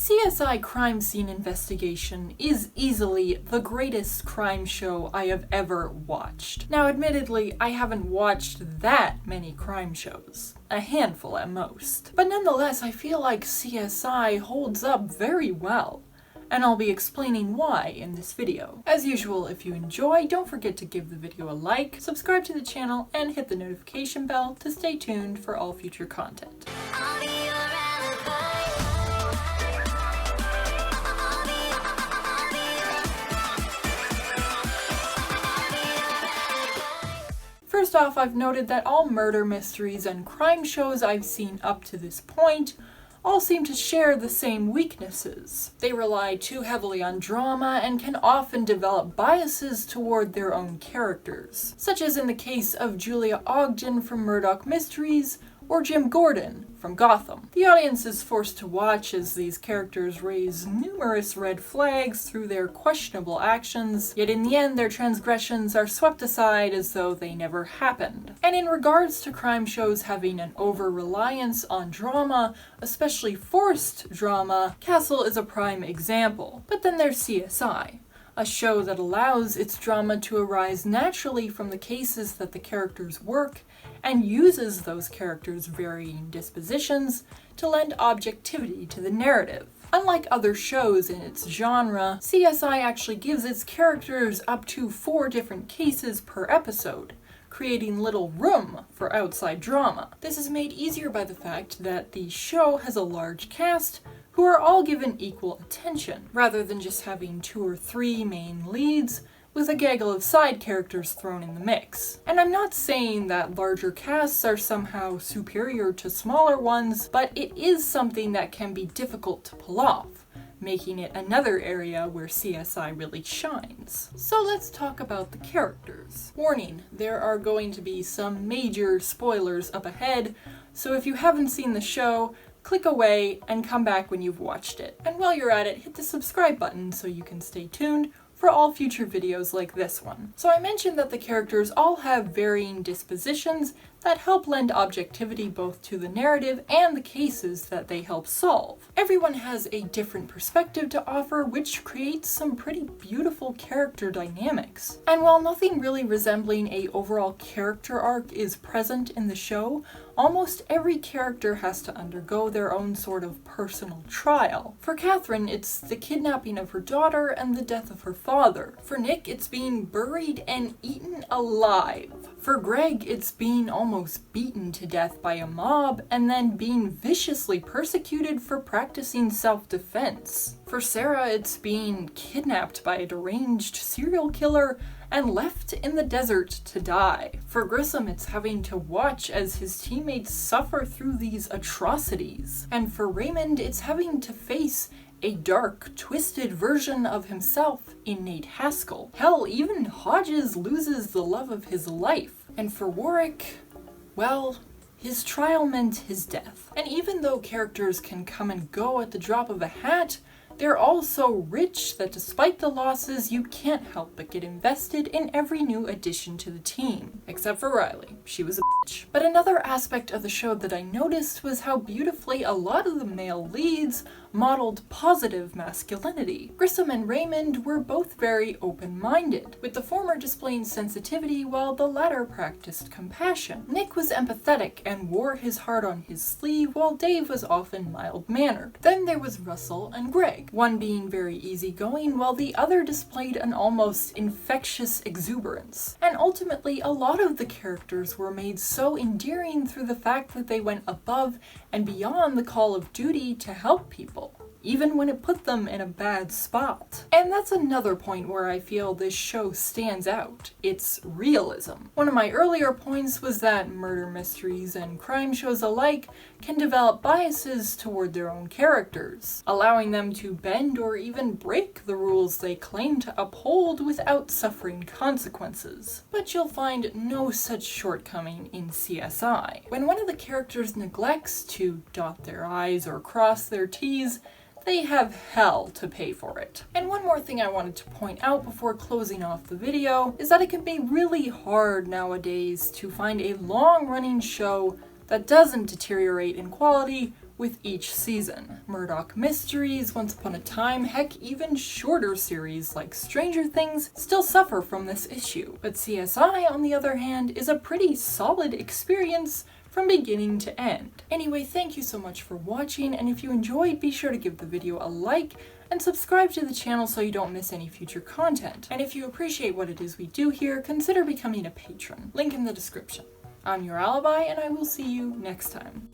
CSI Crime Scene Investigation is easily the greatest crime show I have ever watched. Now, admittedly, I haven't watched that many crime shows. A handful at most. But nonetheless, I feel like CSI holds up very well. And I'll be explaining why in this video. As usual, if you enjoy, don't forget to give the video a like, subscribe to the channel, and hit the notification bell to stay tuned for all future content. First off, I've noted that all murder mysteries and crime shows I've seen up to this point all seem to share the same weaknesses. They rely too heavily on drama and can often develop biases toward their own characters, such as in the case of Julia Ogden from Murdoch Mysteries or Jim Gordon from Gotham. The audience is forced to watch as these characters raise numerous red flags through their questionable actions, yet in the end their transgressions are swept aside as though they never happened. And in regards to crime shows having an over-reliance on drama, especially forced drama, Castle is a prime example. But then there's CSI. A show that allows its drama to arise naturally from the cases that the characters work and uses those characters' varying dispositions to lend objectivity to the narrative. Unlike other shows in its genre, CSI actually gives its characters up to 4 different cases per episode, creating little room for outside drama. This is made easier by the fact that the show has a large cast who are all given equal attention, rather than just having 2 or 3 main leads with a gaggle of side characters thrown in the mix. And I'm not saying that larger casts are somehow superior to smaller ones, but it is something that can be difficult to pull off, making it another area where CSI really shines. So let's talk about the characters. Warning, there are going to be some major spoilers up ahead, so if you haven't seen the show, click away and come back when you've watched it. And while you're at it, hit the subscribe button so you can stay tuned for all future videos like this one. So I mentioned that the characters all have varying dispositions that help lend objectivity both to the narrative and the cases that they help solve. Everyone has a different perspective to offer, which creates some pretty beautiful character dynamics. And while nothing really resembling a overall character arc is present in the show, almost every character has to undergo their own sort of personal trial. For Catherine, it's the kidnapping of her daughter and the death of her father. For Nick, it's being buried and eaten alive. For Greg, it's being almost beaten to death by a mob and then being viciously persecuted for practicing self-defense. For Sarah, it's being kidnapped by a deranged serial killer and left in the desert to die. For Grissom, it's having to watch as his teammates suffer through these atrocities. And for Raymond, it's having to face a dark, twisted version of himself in Nate Haskell. Hell, even Hodges loses the love of his life. And for Warwick, well, his trial meant his death. And even though characters can come and go at the drop of a hat, they're all so rich that despite the losses, you can't help but get invested in every new addition to the team. Except for Riley. She was a bitch. But another aspect of the show that I noticed was how beautifully a lot of the male leads modeled positive masculinity. Grissom and Raymond were both very open-minded, with the former displaying sensitivity while the latter practiced compassion. Nick was empathetic and wore his heart on his sleeve, while Dave was often mild-mannered. Then there was Russell and Greg, one being very easygoing while the other displayed an almost infectious exuberance. And ultimately, a lot of the characters were made so endearing through the fact that they went above and beyond the call of duty to help people, even when it put them in a bad spot. And that's another point where I feel this show stands out. It's realism. One of my earlier points was that murder mysteries and crime shows alike can develop biases toward their own characters, allowing them to bend or even break the rules they claim to uphold without suffering consequences. But you'll find no such shortcoming in CSI. When one of the characters neglects to dot their I's or cross their T's, they have hell to pay for it. And one more thing I wanted to point out before closing off the video is that it can be really hard nowadays to find a long-running show that doesn't deteriorate in quality with each season. Murdoch Mysteries, Once Upon a Time, heck, even shorter series like Stranger Things still suffer from this issue. But CSI, on the other hand, is a pretty solid experience from beginning to end. Anyway, thank you so much for watching, and if you enjoyed, be sure to give the video a like and subscribe to the channel so you don't miss any future content. And if you appreciate what it is we do here, consider becoming a patron. Link in the description. I'm your Alibi, and I will see you next time.